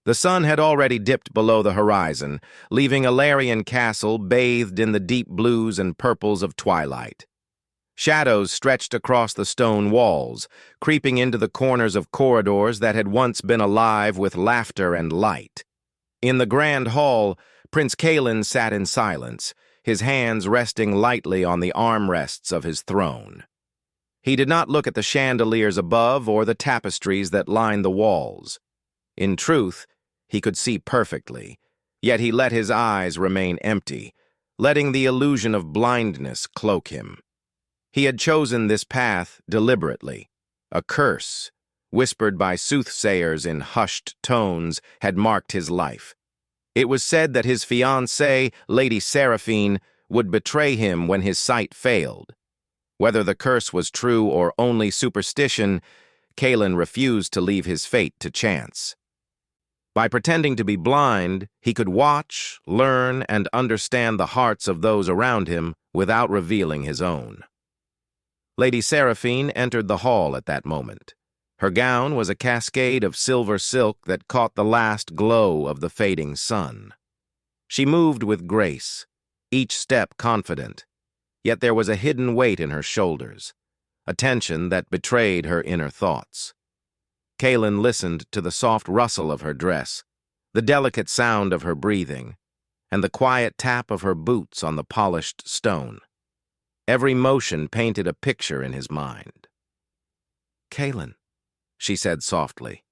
The sun had already dipped below the horizon, leaving Alarian Castle bathed in the deep blues and purples of twilight. Shadows stretched across the stone walls, creeping into the corners of corridors that had once been alive with laughter and light. In the grand hall, Prince Calen sat in silence, his hands resting lightly on the armrests of his throne. He did not look at the chandeliers above or the tapestries that lined the walls. In truth, he could see perfectly, yet he let his eyes remain empty, letting the illusion of blindness cloak him. He had chosen this path deliberately. A curse, whispered by soothsayers in hushed tones, had marked his life. It was said that his fiancée, Lady Seraphine, would betray him when his sight failed. Whether the curse was true or only superstition, Calen refused to leave his fate to chance. By pretending to be blind, he could watch, learn, and understand the hearts of those around him without revealing his own. Lady Seraphine entered the hall at that moment. Her gown was a cascade of silver silk that caught the last glow of the fading sun. She moved with grace, each step confident, yet there was a hidden weight in her shoulders, a tension that betrayed her inner thoughts. Calen listened to the soft rustle of her dress, the delicate sound of her breathing, and the quiet tap of her boots on the polished stone. Every motion painted a picture in his mind. "Calen," she said softly,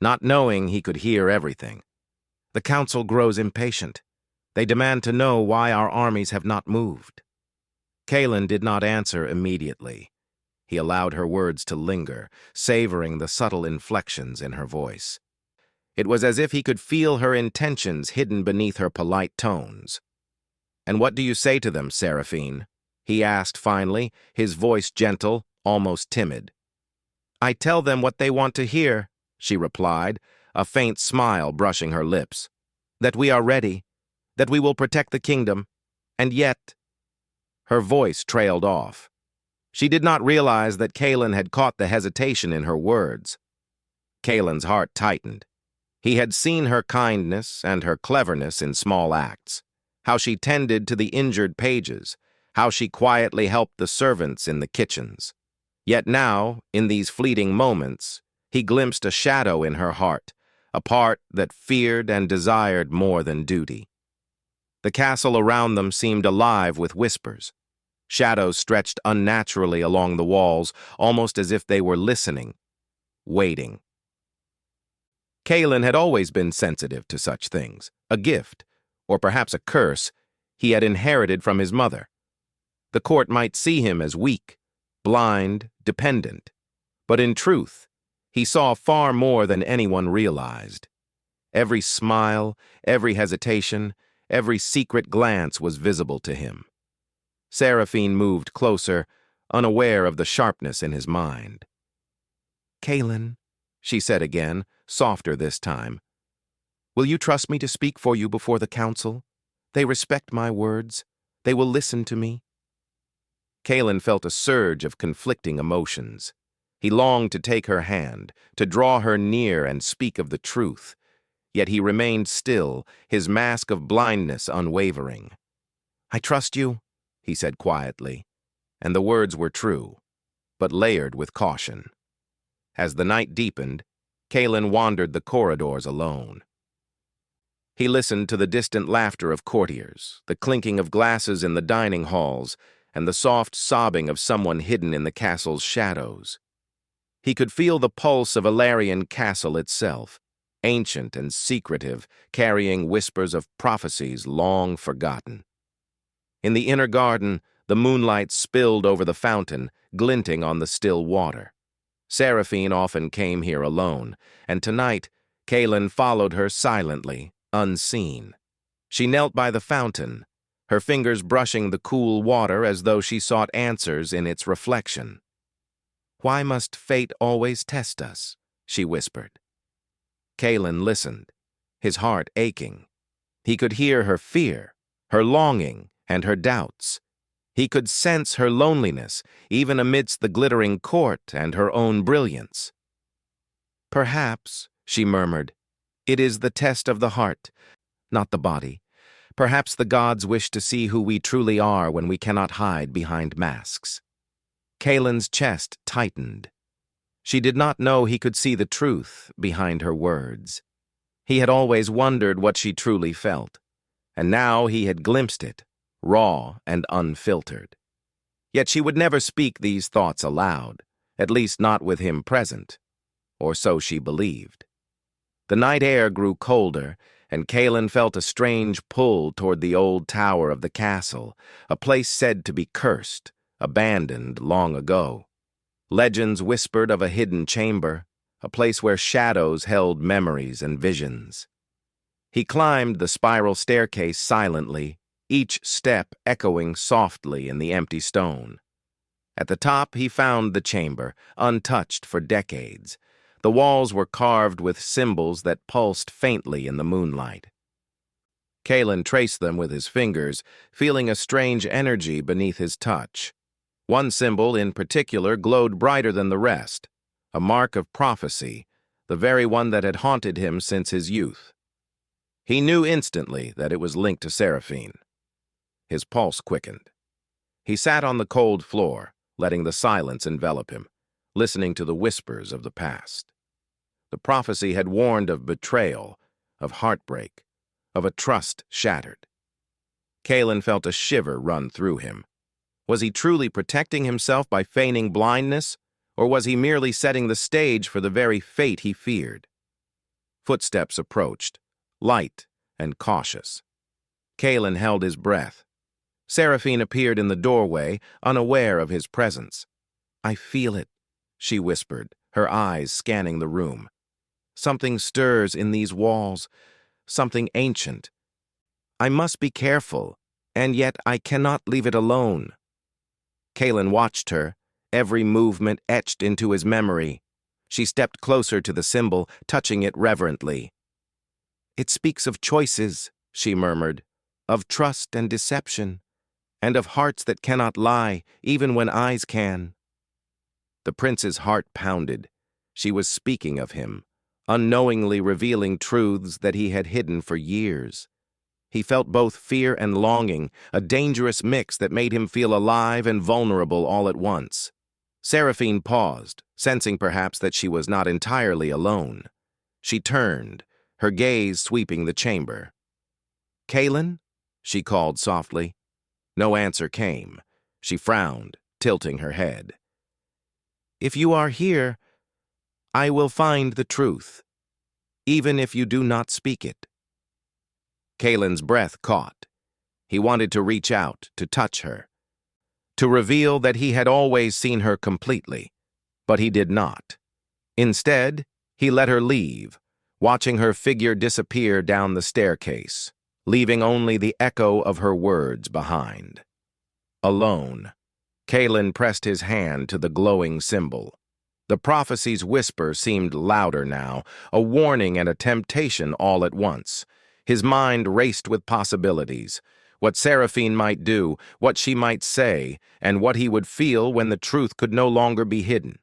not knowing he could hear everything. "The council grows impatient. They demand to know why our armies have not moved." Calen did not answer immediately. He allowed her words to linger, savoring the subtle inflections in her voice. It was as if he could feel her intentions hidden beneath her polite tones. "And what do you say to them, Seraphine?" he asked finally, his voice gentle, almost timid. "I tell them what they want to hear," she replied, a faint smile brushing her lips. "That we are ready, that we will protect the kingdom, and yet—" Her voice trailed off. She did not realize that Calen had caught the hesitation in her words. Calen's heart tightened. He had seen her kindness and her cleverness in small acts, how she tended to the injured pages, how she quietly helped the servants in the kitchens. Yet now, in these fleeting moments, he glimpsed a shadow in her heart, a part that feared and desired more than duty. The castle around them seemed alive with whispers. Shadows stretched unnaturally along the walls, almost as if they were listening, waiting. Calen had always been sensitive to such things, a gift, or perhaps a curse, he had inherited from his mother. The court might see him as weak, blind, dependent, but in truth, he saw far more than anyone realized. Every smile, every hesitation, every secret glance was visible to him. Seraphine moved closer, unaware of the sharpness in his mind. "Calen," she said again, softer this time, "will you trust me to speak for you before the council? They respect my words. They will listen to me." Calen felt a surge of conflicting emotions. He longed to take her hand, to draw her near and speak of the truth, yet he remained still, his mask of blindness unwavering. "I trust you," he said quietly, and the words were true, but layered with caution. As the night deepened, Calen wandered the corridors alone. He listened to the distant laughter of courtiers, the clinking of glasses in the dining halls, and the soft sobbing of someone hidden in the castle's shadows. He could feel the pulse of Alarian Castle itself, ancient and secretive, carrying whispers of prophecies long forgotten. In the inner garden, the moonlight spilled over the fountain, glinting on the still water. Seraphine often came here alone, and tonight Calen followed her silently, unseen. She knelt by the fountain, her fingers brushing the cool water as though she sought answers in its reflection. "Why must fate always test us?" she whispered. Calen listened, his heart aching. He could hear her fear, her longing, and her doubts. He could sense her loneliness, even amidst the glittering court and her own brilliance. "Perhaps," she murmured, It is the test of the heart, not the body. Perhaps the gods wish to see who we truly are when we cannot hide behind masks. Kaylin's chest tightened. She did not know he could see the truth behind her words. He had always wondered what she truly felt, and now he had glimpsed it, raw and unfiltered. Yet she would never speak these thoughts aloud, at least not with him present, or so she believed. The night air grew colder, and Kaylin felt a strange pull toward the old tower of the castle, a place said to be cursed, abandoned long ago. Legends whispered of a hidden chamber, a place where shadows held memories and visions. He climbed the spiral staircase silently, each step echoing softly in the empty stone. At the top he found the chamber, untouched for decades. The walls were carved with symbols that pulsed faintly in the moonlight. Kaylin traced them with his fingers, feeling a strange energy beneath his touch. One symbol in particular glowed brighter than the rest, a mark of prophecy, the very one that had haunted him since his youth. He knew instantly that it was linked to Seraphine. His pulse quickened. He sat on the cold floor, letting the silence envelop him, listening to the whispers of the past. The prophecy had warned of betrayal, of heartbreak, of a trust shattered. Kaylin felt a shiver run through him. Was he truly protecting himself by feigning blindness, or was he merely setting the stage for the very fate he feared? Footsteps approached, light and cautious. Kaylin held his breath. Seraphine appeared in the doorway, unaware of his presence. "I feel it," she whispered, her eyes scanning the room. "Something stirs in these walls, something ancient. I must be careful, and yet I cannot leave it alone." Kaylin watched her, every movement etched into his memory. She stepped closer to the symbol, touching it reverently. "It speaks of choices," she murmured, "of trust and deception, and of hearts that cannot lie, even when eyes can." The prince's heart pounded. She was speaking of him, unknowingly revealing truths that he had hidden for years. He felt both fear and longing, a dangerous mix that made him feel alive and vulnerable all at once. Seraphine paused, sensing perhaps that she was not entirely alone. She turned, her gaze sweeping the chamber. "Kaylin?" she called softly. No answer came. She frowned, tilting her head. "If you are here, I will find the truth, even if you do not speak it." Kaylin's breath caught. He wanted to reach out, to touch her, to reveal that he had always seen her completely, but he did not. Instead, he let her leave, watching her figure disappear down the staircase, leaving only the echo of her words behind. Alone, Kaylin pressed his hand to the glowing symbol. The prophecy's whisper seemed louder now, a warning and a temptation all at once. His mind raced with possibilities, what Seraphine might do, what she might say, and what he would feel when the truth could no longer be hidden.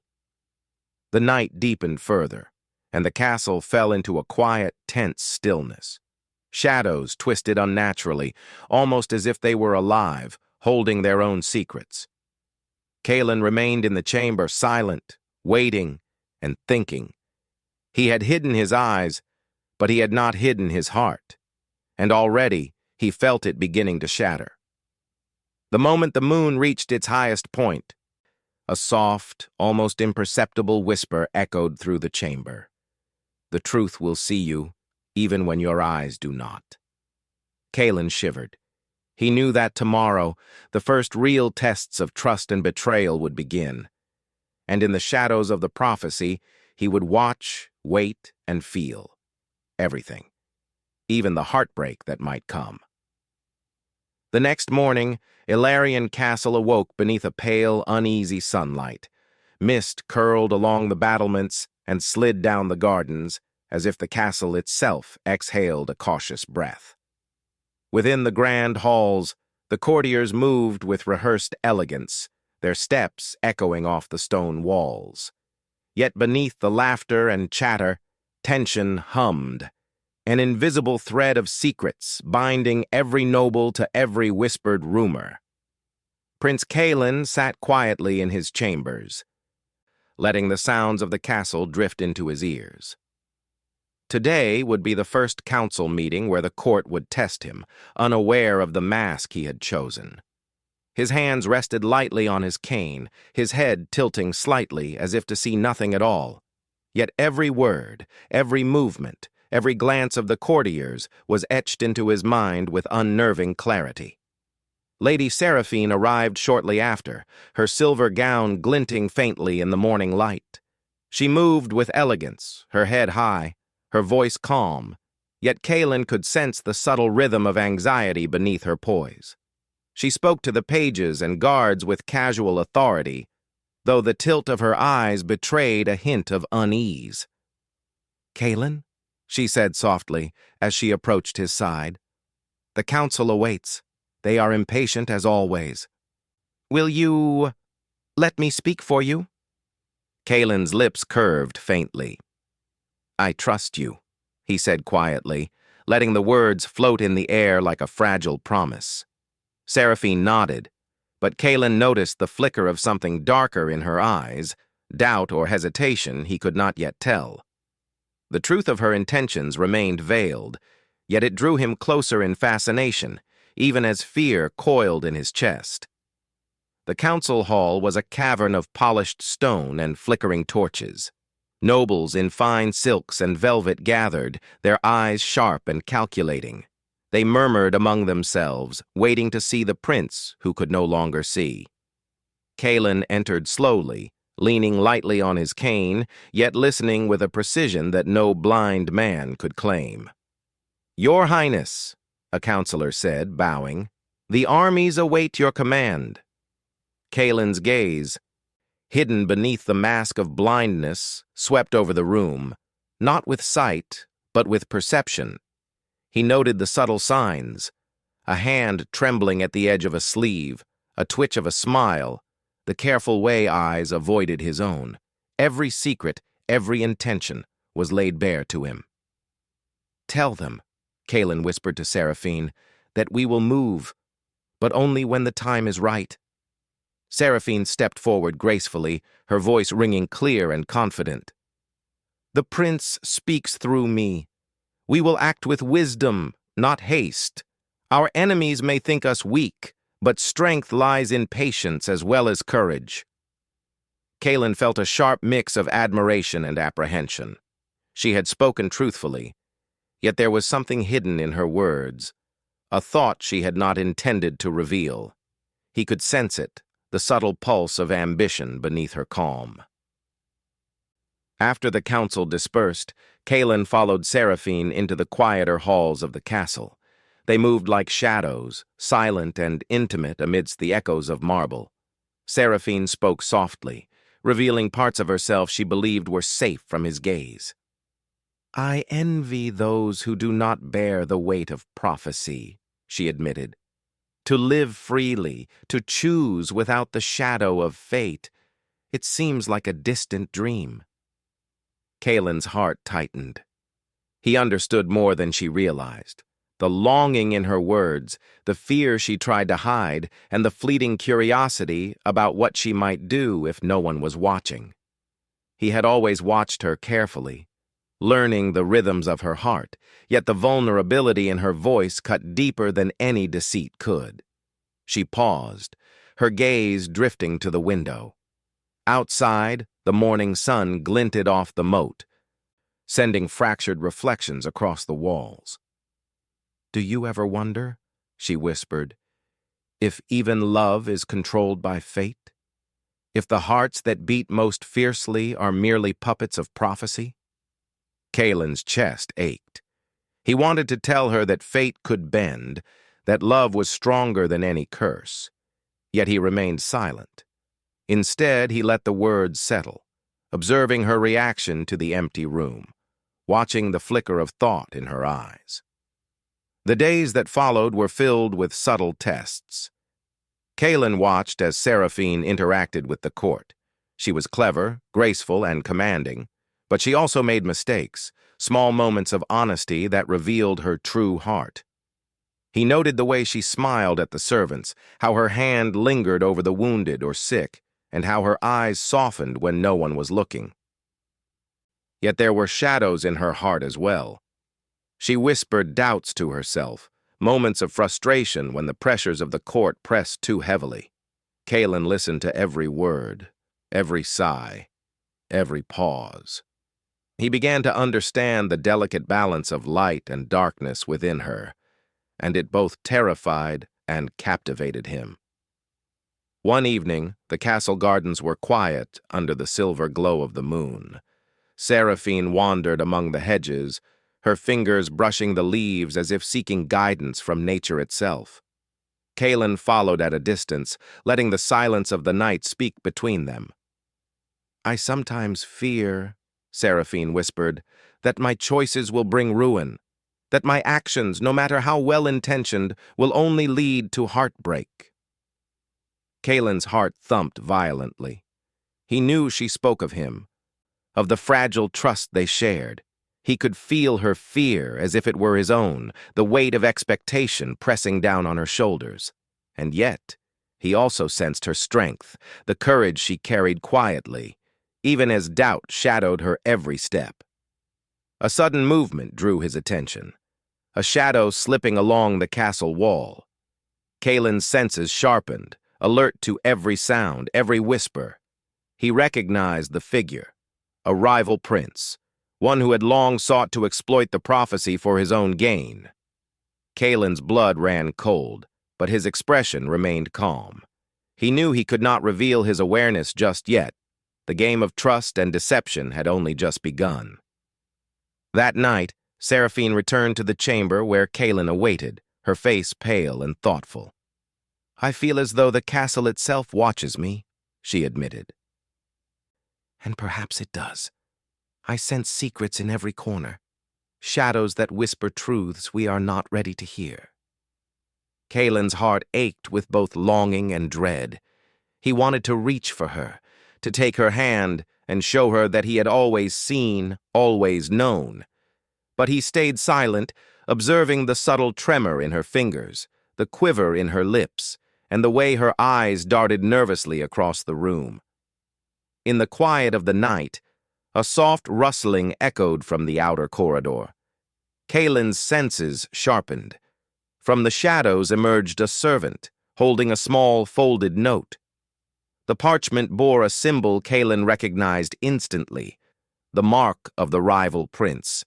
The night deepened further, and the castle fell into a quiet, tense stillness. Shadows twisted unnaturally, almost as if they were alive, holding their own secrets. Kaylin remained in the chamber, silent, waiting, and thinking. He had hidden his eyes, but he had not hidden his heart, and already he felt it beginning to shatter. The moment the moon reached its highest point, a soft, almost imperceptible whisper echoed through the chamber. "The truth will see you, even when your eyes do not." Kaylin shivered. He knew that tomorrow, the first real tests of trust and betrayal would begin. And in the shadows of the prophecy, he would watch, wait, and feel. Everything. Even the heartbreak that might come. The next morning, Ilarion Castle awoke beneath a pale, uneasy sunlight. Mist curled along the battlements and slid down the gardens, as if the castle itself exhaled a cautious breath. Within the grand halls, the courtiers moved with rehearsed elegance, their steps echoing off the stone walls. Yet beneath the laughter and chatter, tension hummed. an invisible thread of secrets binding every noble to every whispered rumor. Prince Calen sat quietly in his chambers, letting the sounds of the castle drift into his ears. Today would be the first council meeting where the court would test him, unaware of the mask he had chosen. His hands rested lightly on his cane, his head tilting slightly as if to see nothing at all. Yet every word, every movement, every glance of the courtiers was etched into his mind with unnerving clarity. Lady Seraphine arrived shortly after, her silver gown glinting faintly in the morning light. She moved with elegance, her head high, her voice calm, yet Calen could sense the subtle rhythm of anxiety beneath her poise. She spoke to the pages and guards with casual authority, though the tilt of her eyes betrayed a hint of unease. "Calen," she said softly as she approached his side, "the council awaits. They are impatient as always. Will you let me speak for you?" Calen's lips curved faintly. "I trust you," he said quietly, letting the words float in the air like a fragile promise. Seraphine nodded, but Calen noticed the flicker of something darker in her eyes, doubt or hesitation he could not yet tell. The truth of her intentions remained veiled, yet it drew him closer in fascination, even as fear coiled in his chest. The council hall was a cavern of polished stone and flickering torches. Nobles in fine silks and velvet gathered, their eyes sharp and calculating. They murmured among themselves, waiting to see the prince who could no longer see. Calen entered slowly, leaning lightly on his cane, yet listening with a precision that no blind man could claim. "Your Highness," a counselor said, bowing, "the armies await your command." Calen's gaze, hidden beneath the mask of blindness, swept over the room, not with sight, but with perception. He noted the subtle signs, a hand trembling at the edge of a sleeve, a twitch of a smile, the careful way eyes avoided his own. Every secret, every intention was laid bare to him. "Tell them," Calen whispered to Seraphine, "that we will move, but only when the time is right." Seraphine stepped forward gracefully, her voice ringing clear and confident. "The prince speaks through me. We will act with wisdom, not haste. Our enemies may think us weak, but strength lies in patience as well as courage." Calen felt a sharp mix of admiration and apprehension. She had spoken truthfully, yet there was something hidden in her words, a thought she had not intended to reveal. He could sense it, the subtle pulse of ambition beneath her calm. After the council dispersed, Calen followed Seraphine into the quieter halls of the castle. They moved like shadows, silent and intimate amidst the echoes of marble. Seraphine spoke softly, revealing parts of herself she believed were safe from his gaze. "I envy those who do not bear the weight of prophecy," she admitted. "To live freely, to choose without the shadow of fate, it seems like a distant dream." Calen's heart tightened. He understood more than she realized. The longing in her words, the fear she tried to hide, and the fleeting curiosity about what she might do if no one was watching. He had always watched her carefully, learning the rhythms of her heart, yet the vulnerability in her voice cut deeper than any deceit could. She paused, her gaze drifting to the window. Outside, the morning sun glinted off the moat, sending fractured reflections across the walls. "Do you ever wonder," she whispered, "if even love is controlled by fate? If the hearts that beat most fiercely are merely puppets of prophecy?" Calen's chest ached. He wanted to tell her that fate could bend, that love was stronger than any curse. Yet he remained silent. Instead, he let the words settle, observing her reaction to the empty room, watching the flicker of thought in her eyes. The days that followed were filled with subtle tests. Calen watched as Seraphine interacted with the court. She was clever, graceful, and commanding, but she also made mistakes, small moments of honesty that revealed her true heart. He noted the way she smiled at the servants, how her hand lingered over the wounded or sick, and how her eyes softened when no one was looking. Yet there were shadows in her heart as well. She whispered doubts to herself, moments of frustration when the pressures of the court pressed too heavily. Kaelin listened to every word, every sigh, every pause. He began to understand the delicate balance of light and darkness within her, and it both terrified and captivated him. One evening, the castle gardens were quiet under the silver glow of the moon. Seraphine wandered among the hedges, her fingers brushing the leaves as if seeking guidance from nature itself. Kaelin followed at a distance, letting the silence of the night speak between them. "I sometimes fear," Seraphine whispered, "that my choices will bring ruin, that my actions, no matter how well-intentioned, will only lead to heartbreak." Kaelin's heart thumped violently. He knew she spoke of him, of the fragile trust they shared. He could feel her fear as if it were his own, the weight of expectation pressing down on her shoulders. And yet, he also sensed her strength, the courage she carried quietly, even as doubt shadowed her every step. A sudden movement drew his attention, a shadow slipping along the castle wall. Kaelin's senses sharpened, alert to every sound, every whisper. He recognized the figure, a rival prince, one who had long sought to exploit the prophecy for his own gain. Kaelin's blood ran cold, but his expression remained calm. He knew he could not reveal his awareness just yet. The game of trust and deception had only just begun. That night, Seraphine returned to the chamber where Kaelin awaited, her face pale and thoughtful. "I feel as though the castle itself watches me," she admitted. "And perhaps it does. I sense secrets in every corner, shadows that whisper truths we are not ready to hear." Kaelin's heart ached with both longing and dread. He wanted to reach for her, to take her hand and show her that he had always seen, always known. But he stayed silent, observing the subtle tremor in her fingers, the quiver in her lips, and the way her eyes darted nervously across the room. In the quiet of the night, a soft rustling echoed from the outer corridor. Kaelin's senses sharpened. From the shadows emerged a servant, holding a small folded note. The parchment bore a symbol Kaelin recognized instantly, the mark of the rival prince,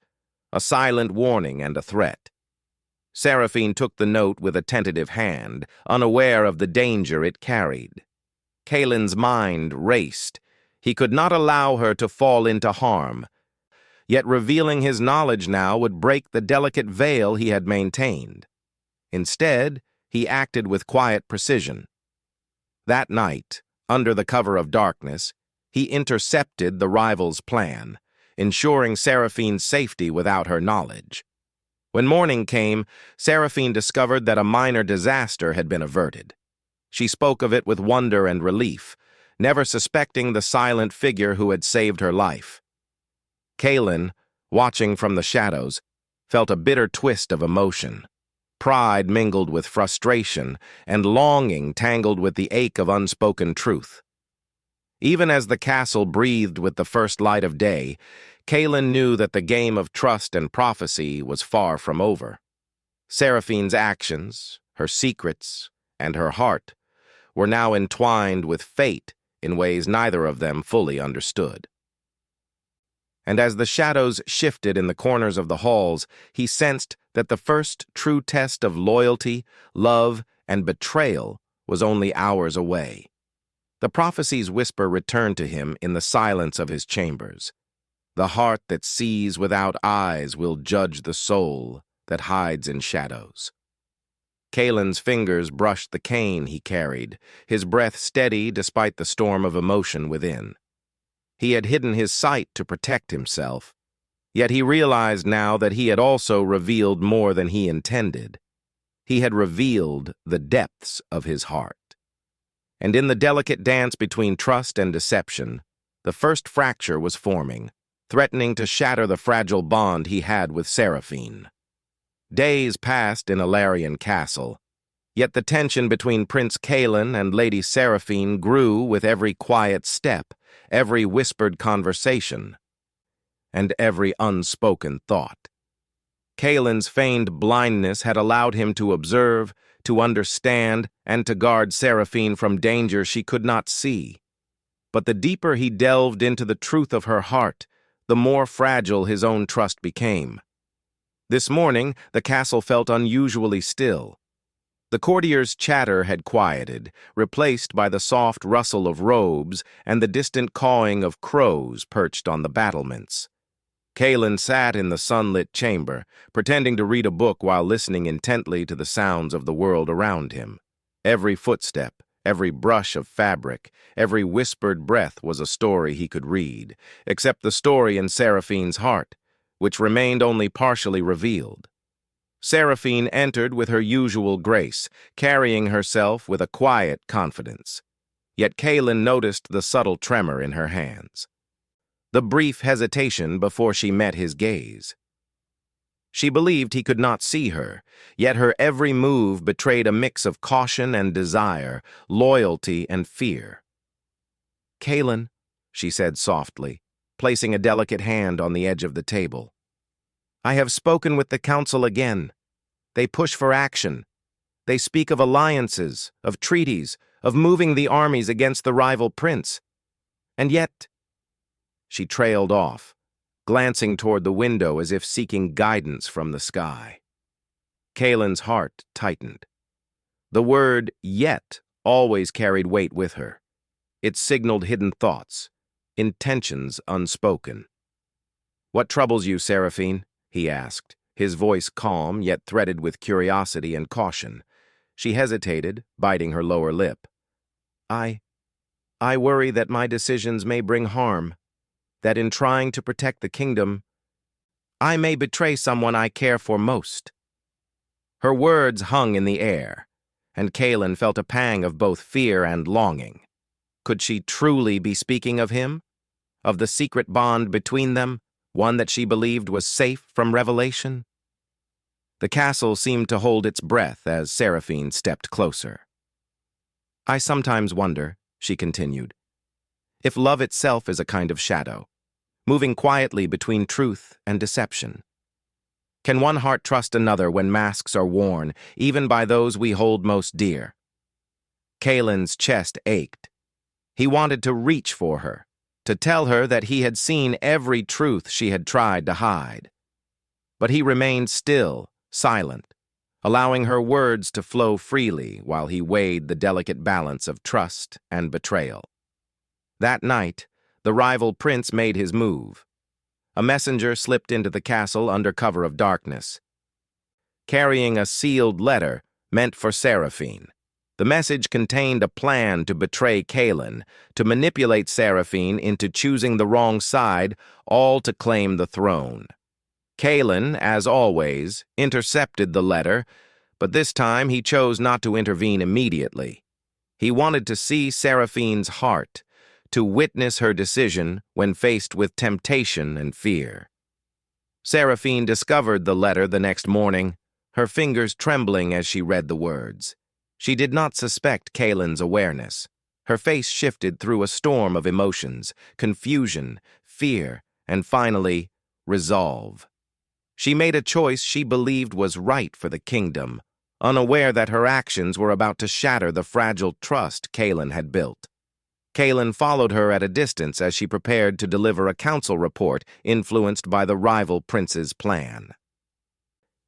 a silent warning and a threat. Seraphine took the note with a tentative hand, unaware of the danger it carried. Kaelin's mind raced. He could not allow her to fall into harm, yet revealing his knowledge now would break the delicate veil he had maintained. Instead, he acted with quiet precision. That night, under the cover of darkness, he intercepted the rival's plan, ensuring Seraphine's safety without her knowledge. When morning came, Seraphine discovered that a minor disaster had been averted. She spoke of it with wonder and relief, never suspecting the silent figure who had saved her life. Kaelin, watching from the shadows, felt a bitter twist of emotion. Pride mingled with frustration, and longing tangled with the ache of unspoken truth. Even as the castle breathed with the first light of day, Kaelin knew that the game of trust and prophecy was far from over. Seraphine's actions, her secrets, and her heart were now entwined with fate in ways neither of them fully understood. And as the shadows shifted in the corners of the halls, he sensed that the first true test of loyalty, love, and betrayal was only hours away. The prophecy's whisper returned to him in the silence of his chambers. The heart that sees without eyes will judge the soul that hides in shadows. Kaelin's fingers brushed the cane he carried, his breath steady despite the storm of emotion within. He had hidden his sight to protect himself, yet he realized now that he had also revealed more than he intended. He had revealed the depths of his heart. And in the delicate dance between trust and deception, the first fracture was forming, threatening to shatter the fragile bond he had with Seraphine. Days passed in Alarian Castle, yet the tension between Prince Calen and Lady Seraphine grew with every quiet step, every whispered conversation, and every unspoken thought. Calen's feigned blindness had allowed him to observe, to understand, and to guard Seraphine from danger she could not see. But the deeper he delved into the truth of her heart, the more fragile his own trust became. This morning, the castle felt unusually still. The courtiers' chatter had quieted, replaced by the soft rustle of robes and the distant cawing of crows perched on the battlements. Calen sat in the sunlit chamber, pretending to read a book while listening intently to the sounds of the world around him. Every footstep, every brush of fabric, every whispered breath was a story he could read, except the story in Seraphine's heart, which remained only partially revealed. Seraphine entered with her usual grace, carrying herself with a quiet confidence. Yet Calen noticed the subtle tremor in her hands, the brief hesitation before she met his gaze. She believed he could not see her, yet her every move betrayed a mix of caution and desire, loyalty and fear. "Calen," she said softly, placing a delicate hand on the edge of the table. "I have spoken with the council again. They push for action. They speak of alliances, of treaties, of moving the armies against the rival prince. And yet—" She trailed off, glancing toward the window as if seeking guidance from the sky. Calen's heart tightened. The word "yet" always carried weight with her. It signaled hidden thoughts, intentions unspoken. "What troubles you, Seraphine?" he asked, his voice calm yet threaded with curiosity and caution. She hesitated, biting her lower lip. I worry that my decisions may bring harm, that in trying to protect the kingdom, I may betray someone I care for most." Her words hung in the air, and Calen felt a pang of both fear and longing. Could she truly be speaking of him? Of the secret bond between them, one that she believed was safe from revelation? The castle seemed to hold its breath as Seraphine stepped closer. "I sometimes wonder," she continued, "if love itself is a kind of shadow, moving quietly between truth and deception. Can one heart trust another when masks are worn, even by those we hold most dear?" Calen's chest ached. He wanted to reach for her, to tell her that he had seen every truth she had tried to hide. But he remained still, silent, allowing her words to flow freely while he weighed the delicate balance of trust and betrayal. That night, the rival prince made his move. A messenger slipped into the castle under cover of darkness, carrying a sealed letter meant for Seraphine. The message contained a plan to betray Calen, to manipulate Seraphine into choosing the wrong side, all to claim the throne. Calen, as always, intercepted the letter, but this time he chose not to intervene immediately. He wanted to see Seraphine's heart, to witness her decision when faced with temptation and fear. Seraphine discovered the letter the next morning, her fingers trembling as she read the words. She did not suspect Calen's awareness. Her face shifted through a storm of emotions, confusion, fear, and finally, resolve. She made a choice she believed was right for the kingdom, unaware that her actions were about to shatter the fragile trust Calen had built. Calen followed her at a distance as she prepared to deliver a council report influenced by the rival prince's plan.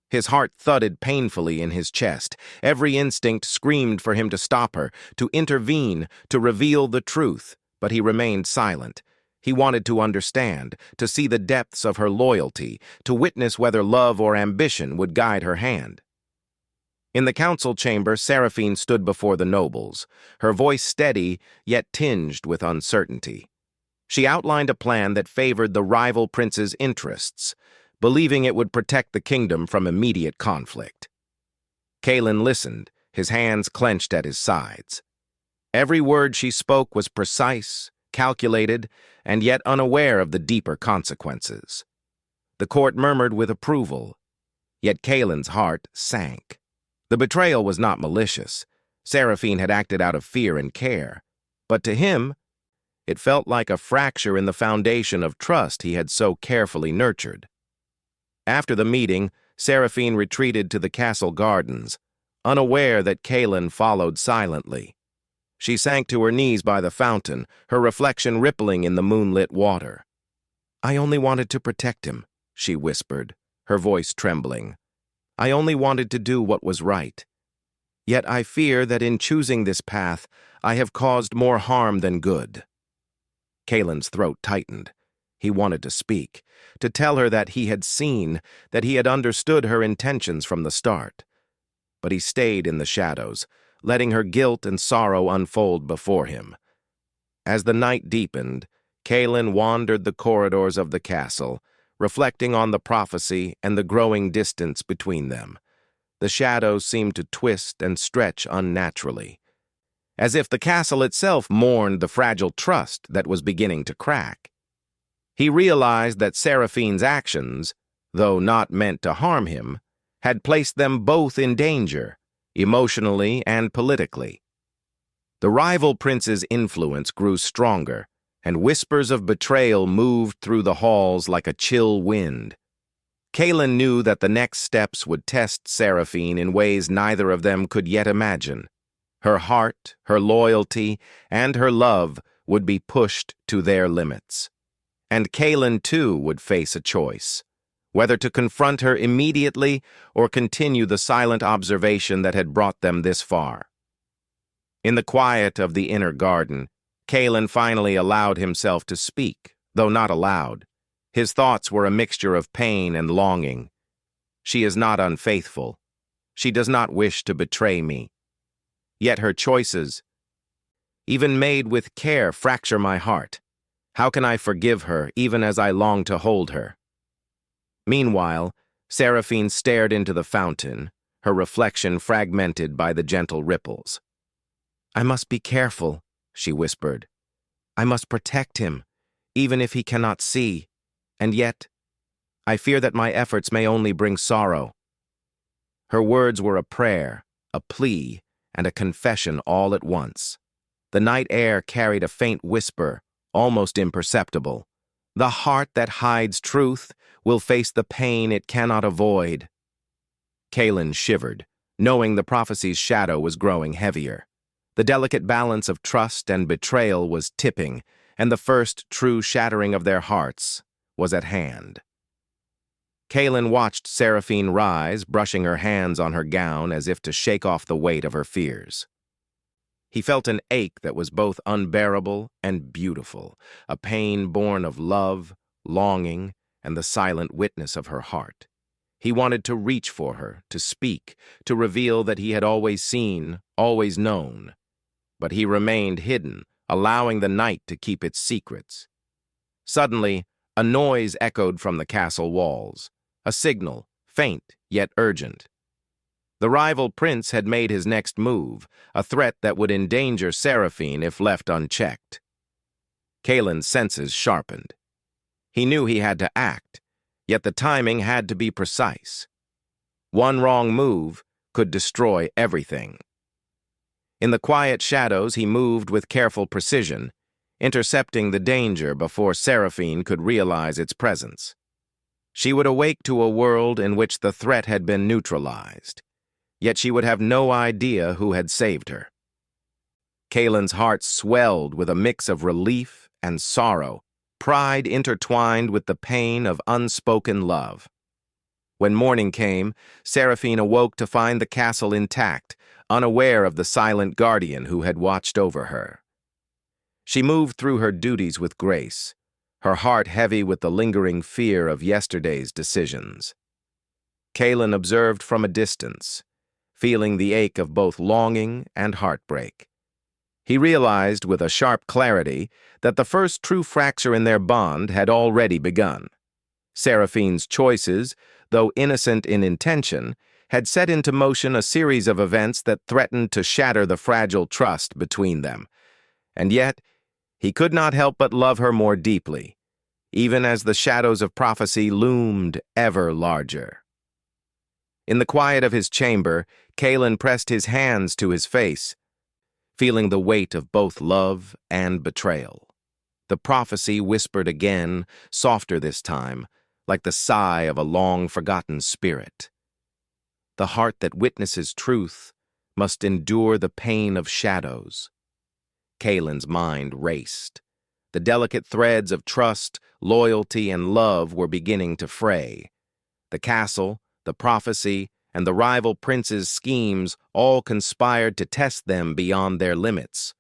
His heart thudded painfully in his chest. Every instinct screamed for him to stop her, to intervene, to reveal the truth, but he remained silent. He wanted to understand, to see the depths of her loyalty, to witness whether love or ambition would guide her hand. In the council chamber, Seraphine stood before the nobles, her voice steady yet tinged with uncertainty. She outlined a plan that favored the rival prince's interests, believing it would protect the kingdom from immediate conflict. Calen listened, his hands clenched at his sides. Every word she spoke was precise, calculated, and yet unaware of the deeper consequences. The court murmured with approval, yet Kalen's heart sank. The betrayal was not malicious. Seraphine had acted out of fear and care. But to him, it felt like a fracture in the foundation of trust he had so carefully nurtured. After the meeting, Seraphine retreated to the castle gardens, unaware that Kalen followed silently. She sank to her knees by the fountain, her reflection rippling in the moonlit water. "I only wanted to protect him," she whispered, her voice trembling. "I only wanted to do what was right. Yet I fear that in choosing this path, I have caused more harm than good." Kalen's throat tightened. He wanted to speak, to tell her that he had seen, that he had understood her intentions from the start. But he stayed in the shadows, letting her guilt and sorrow unfold before him. As the night deepened, Kalen wandered the corridors of the castle, reflecting on the prophecy and the growing distance between them. The shadows seemed to twist and stretch unnaturally, as if the castle itself mourned the fragile trust that was beginning to crack. He realized that Seraphine's actions, though not meant to harm him, had placed them both in danger, emotionally and politically. The rival prince's influence grew stronger, and whispers of betrayal moved through the halls like a chill wind. Kalen knew that the next steps would test Seraphine in ways neither of them could yet imagine. Her heart, her loyalty, and her love would be pushed to their limits. And Kalen, too, would face a choice, whether to confront her immediately or continue the silent observation that had brought them this far. In the quiet of the inner garden, Kalen finally allowed himself to speak, though not aloud. His thoughts were a mixture of pain and longing. "She is not unfaithful. She does not wish to betray me. Yet her choices, even made with care, fracture my heart. How can I forgive her, even as I long to hold her?" Meanwhile, Seraphine stared into the fountain, her reflection fragmented by the gentle ripples. "I must be careful," she whispered. "I must protect him, even if he cannot see. And yet, I fear that my efforts may only bring sorrow." Her words were a prayer, a plea, and a confession all at once. The night air carried a faint whisper, almost imperceptible. "The heart that hides truth will face the pain it cannot avoid." Kalen shivered, knowing the prophecy's shadow was growing heavier. The delicate balance of trust and betrayal was tipping, and the first true shattering of their hearts was at hand. Kalen watched Seraphine rise, brushing her hands on her gown as if to shake off the weight of her fears. He felt an ache that was both unbearable and beautiful, a pain born of love, longing, and the silent witness of her heart. He wanted to reach for her, to speak, to reveal that he had always seen, always known. But he remained hidden, allowing the night to keep its secrets. Suddenly, a noise echoed from the castle walls, a signal, faint yet urgent. The rival prince had made his next move, a threat that would endanger Seraphine if left unchecked. Kalen's senses sharpened. He knew he had to act, yet the timing had to be precise. One wrong move could destroy everything. In the quiet shadows, he moved with careful precision, intercepting the danger before Seraphine could realize its presence. She would awake to a world in which the threat had been neutralized, yet she would have no idea who had saved her. Kalen's heart swelled with a mix of relief and sorrow, pride intertwined with the pain of unspoken love. When morning came, Seraphine awoke to find the castle intact, unaware of the silent guardian who had watched over her. She moved through her duties with grace, her heart heavy with the lingering fear of yesterday's decisions. Kalen observed from a distance, feeling the ache of both longing and heartbreak. He realized with a sharp clarity that the first true fracture in their bond had already begun. Seraphine's choices, though innocent in intention, had set into motion a series of events that threatened to shatter the fragile trust between them. And yet, He could not help but love her more deeply, even as the shadows of prophecy loomed ever larger. In the quiet of his chamber, Kalen pressed his hands to his face, feeling the weight of both love and betrayal. The prophecy whispered again, softer this time, like the sigh of a long-forgotten spirit. The heart that witnesses truth must endure the pain of shadows. Kalen's mind raced. The delicate threads of trust, loyalty, and love were beginning to fray. The castle, the prophecy, and the rival prince's schemes all conspired to test them beyond their limits.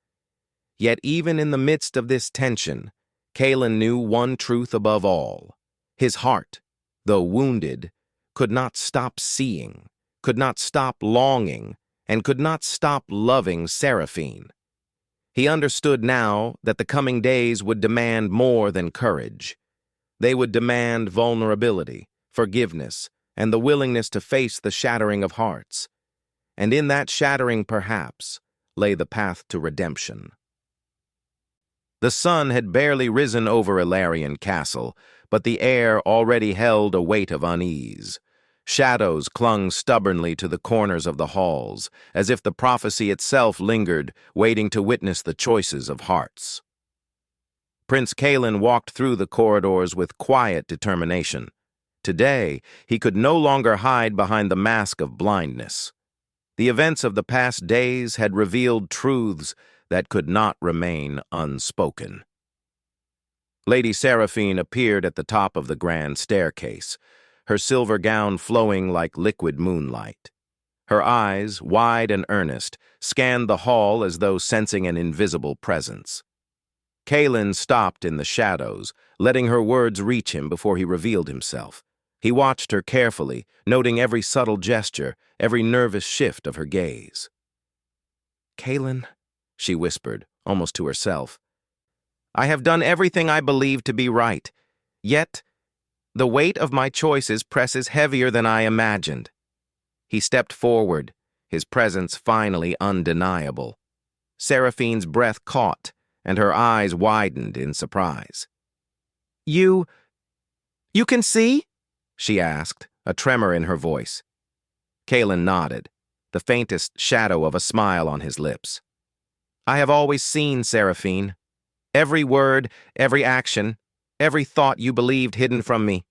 Yet even in the midst of this tension, Kalen knew one truth above all. His heart, though wounded, could not stop seeing, could not stop longing, and could not stop loving Seraphine. He understood now that the coming days would demand more than courage. They would demand vulnerability, forgiveness, and the willingness to face the shattering of hearts. And in that shattering, perhaps, lay the path to redemption. The sun had barely risen over Ilarian Castle, but the air already held a weight of unease. Shadows clung stubbornly to the corners of the halls, as if the prophecy itself lingered, waiting to witness the choices of hearts. Prince Kalen walked through the corridors with quiet determination. Today, he could no longer hide behind the mask of blindness. The events of the past days had revealed truths that could not remain unspoken. Lady Seraphine appeared at the top of the grand staircase, her silver gown flowing like liquid moonlight. Her eyes, wide and earnest, scanned the hall as though sensing an invisible presence. Kalen stopped in the shadows, letting her words reach him before he revealed himself. He watched her carefully, noting every subtle gesture, every nervous shift of her gaze. "Kalen," she whispered, almost to herself, "I have done everything I believe to be right, yet the weight of my choices presses heavier than I imagined." He stepped forward, his presence finally undeniable. Seraphine's breath caught, and her eyes widened in surprise. You can see?" she asked, a tremor in her voice. Kalen nodded, the faintest shadow of a smile on his lips. "I have always seen, Seraphine. Every word, every action, every thought you believed hidden from me."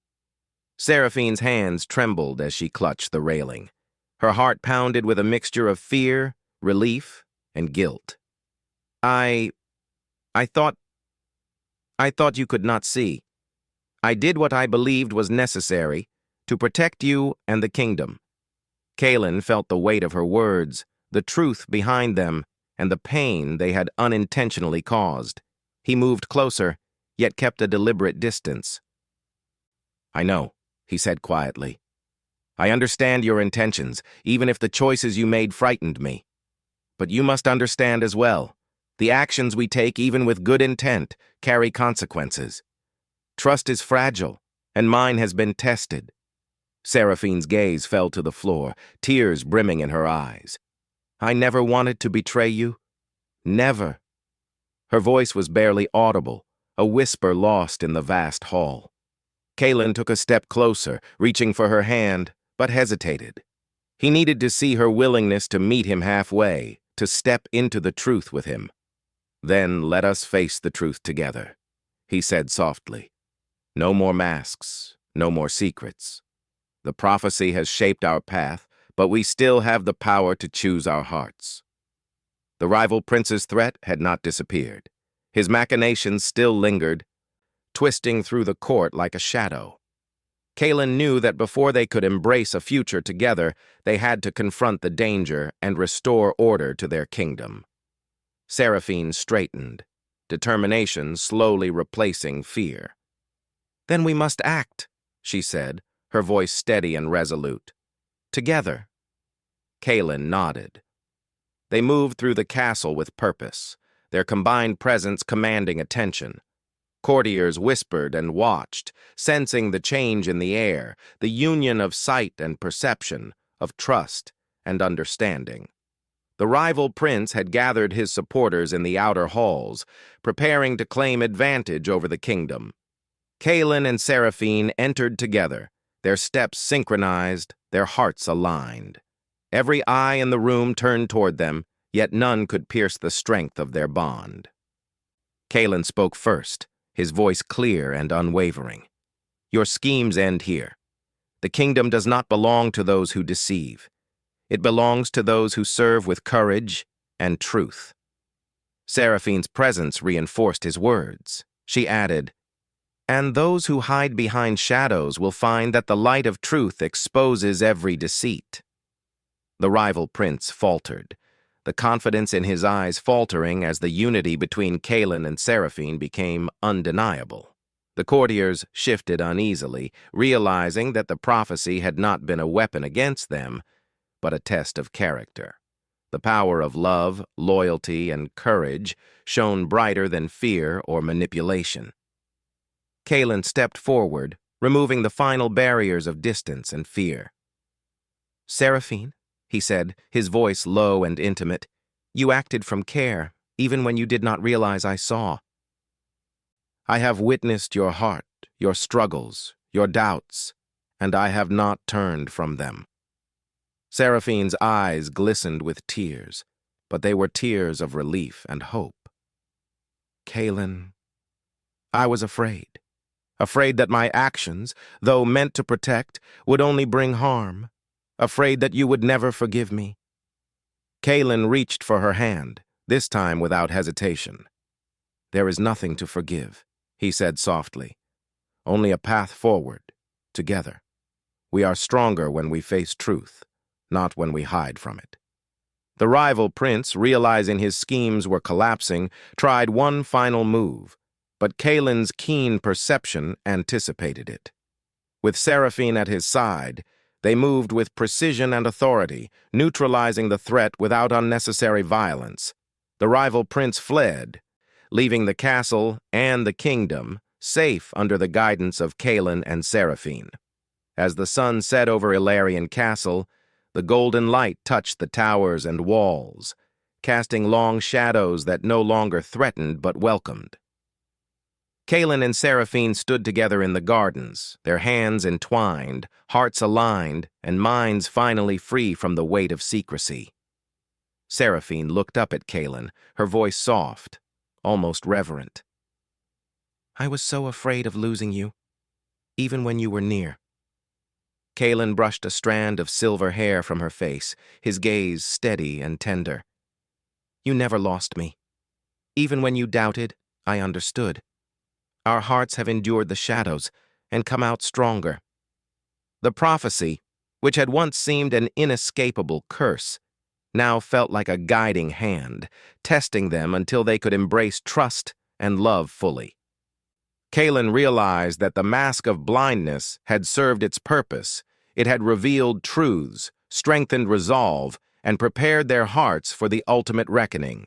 Seraphine's hands trembled as she clutched the railing. Her heart pounded with a mixture of fear, relief, and guilt. I thought you could not see. I did what I believed was necessary to protect you and the kingdom." Kalen felt the weight of her words, the truth behind them, and the pain they had unintentionally caused. He moved closer, yet kept a deliberate distance. "I know," he said quietly. "I understand your intentions, even if the choices you made frightened me. But you must understand as well, the actions we take, even with good intent, carry consequences. Trust is fragile, and mine has been tested." Seraphine's gaze fell to the floor, tears brimming in her eyes. "I never wanted to betray you. Never." Her voice was barely audible, a whisper lost in the vast hall. Kalen took a step closer, reaching for her hand, but hesitated. He needed to see her willingness to meet him halfway, to step into the truth with him. "Then let us face the truth together," he said softly. "No more masks, no more secrets. The prophecy has shaped our path, but we still have the power to choose our hearts." The rival prince's threat had not disappeared. His machinations still lingered, twisting through the court like a shadow. Kalen knew that before they could embrace a future together, they had to confront the danger and restore order to their kingdom. Seraphine straightened, determination slowly replacing fear. "Then we must act," she said, her voice steady and resolute. "Together." Kalen nodded. They moved through the castle with purpose, their combined presence commanding attention. Courtiers whispered and watched, sensing the change in the air, the union of sight and perception, of trust and understanding. The rival prince had gathered his supporters in the outer halls, preparing to claim advantage over the kingdom. Kaelin and Seraphine entered together, their steps synchronized, their hearts aligned. Every eye in the room turned toward them, yet none could pierce the strength of their bond. Kaelin spoke first, his voice clear and unwavering. "Your schemes end here. The kingdom does not belong to those who deceive. It belongs to those who serve with courage and truth." Seraphine's presence reinforced his words. She added, "And those who hide behind shadows will find that the light of truth exposes every deceit." The rival prince faltered, the confidence in his eyes faltering as the unity between Kaelin and Seraphine became undeniable. The courtiers shifted uneasily, realizing that the prophecy had not been a weapon against them, but a test of character. The power of love, loyalty, and courage shone brighter than fear or manipulation. Kaelin stepped forward, removing the final barriers of distance and fear. "Seraphine," he said, his voice low and intimate, "you acted from care, even when you did not realize I saw. I have witnessed your heart, your struggles, your doubts, and I have not turned from them." Seraphine's eyes glistened with tears, but they were tears of relief and hope. "Kaelin, I was afraid that my actions, though meant to protect, would only bring harm, afraid that you would never forgive me." Kaelin reached for her hand, this time without hesitation. "There is nothing to forgive," he said softly. "Only a path forward, together. We are stronger when we face truth, not when we hide from it." The rival prince, realizing his schemes were collapsing, tried one final move, but Kaelin's keen perception anticipated it. With Seraphine at his side, they moved with precision and authority, neutralizing the threat without unnecessary violence. The rival prince fled, leaving the castle and the kingdom safe under the guidance of Kaelin and Seraphine. As the sun set over Ilarion Castle, the golden light touched the towers and walls, casting long shadows that no longer threatened but welcomed. Kaelin and Seraphine stood together in the gardens, their hands entwined, hearts aligned, and minds finally free from the weight of secrecy. Seraphine looked up at Kaelin, her voice soft, almost reverent. "I was so afraid of losing you, even when you were near." Kaelin brushed a strand of silver hair from her face, his gaze steady and tender. "You never lost me. Even when you doubted, I understood. Our hearts have endured the shadows and come out stronger." The prophecy, which had once seemed an inescapable curse, now felt like a guiding hand, testing them until they could embrace trust and love fully. Kaelin realized that the mask of blindness had served its purpose. It had revealed truths, strengthened resolve, and prepared their hearts for the ultimate reckoning.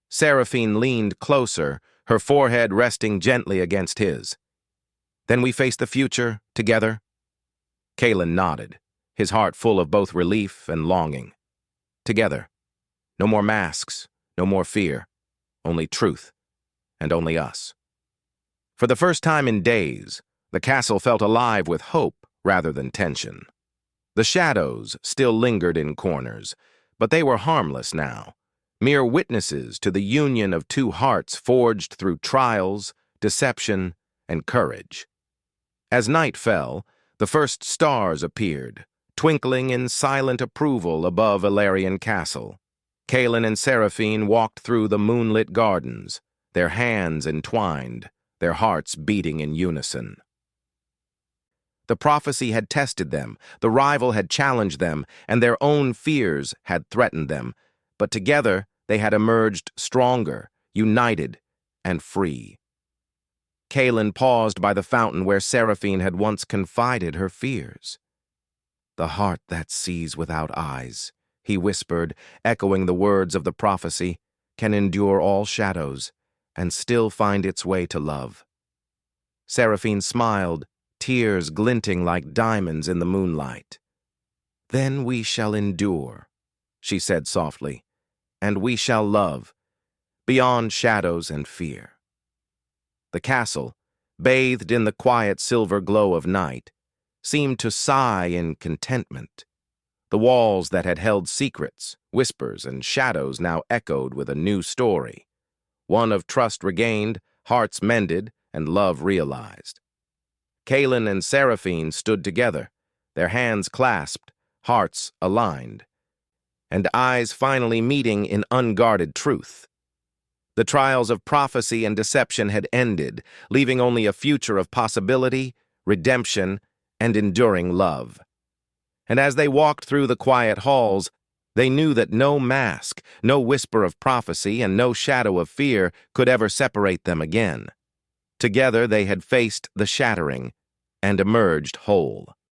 Seraphine leaned closer, her forehead resting gently against his. "Then we face the future, together?" Kaelin nodded, his heart full of both relief and longing. "Together. No more masks, no more fear. Only truth, and only us." For the first time in days, the castle felt alive with hope rather than tension. The shadows still lingered in corners, but they were harmless now, mere witnesses to the union of two hearts forged through trials, deception, and courage. As night fell, the first stars appeared, twinkling in silent approval above Ilarion Castle. Kaelin and Seraphine walked through the moonlit gardens, their hands entwined, their hearts beating in unison. The prophecy had tested them, the rival had challenged them, and their own fears had threatened them, but together they had emerged stronger, united, and free. Kaelin paused by the fountain where Seraphine had once confided her fears. "The heart that sees without eyes," he whispered, echoing the words of the prophecy, "can endure all shadows and still find its way to love." Seraphine smiled, tears glinting like diamonds in the moonlight. "Then we shall endure, she said softly, "and we shall love, beyond shadows and fear." The castle, bathed in the quiet silver glow of night, seemed to sigh in contentment. The walls that had held secrets, whispers, and shadows now echoed with a new story, one of trust regained, hearts mended, and love realized. Kaelin and Seraphine stood together, their hands clasped, hearts aligned, and eyes finally meeting in unguarded truth. The trials of prophecy and deception had ended, leaving only a future of possibility, redemption, and enduring love. And as they walked through the quiet halls, they knew that no mask, no whisper of prophecy, and no shadow of fear could ever separate them again. Together they had faced the shattering and emerged whole.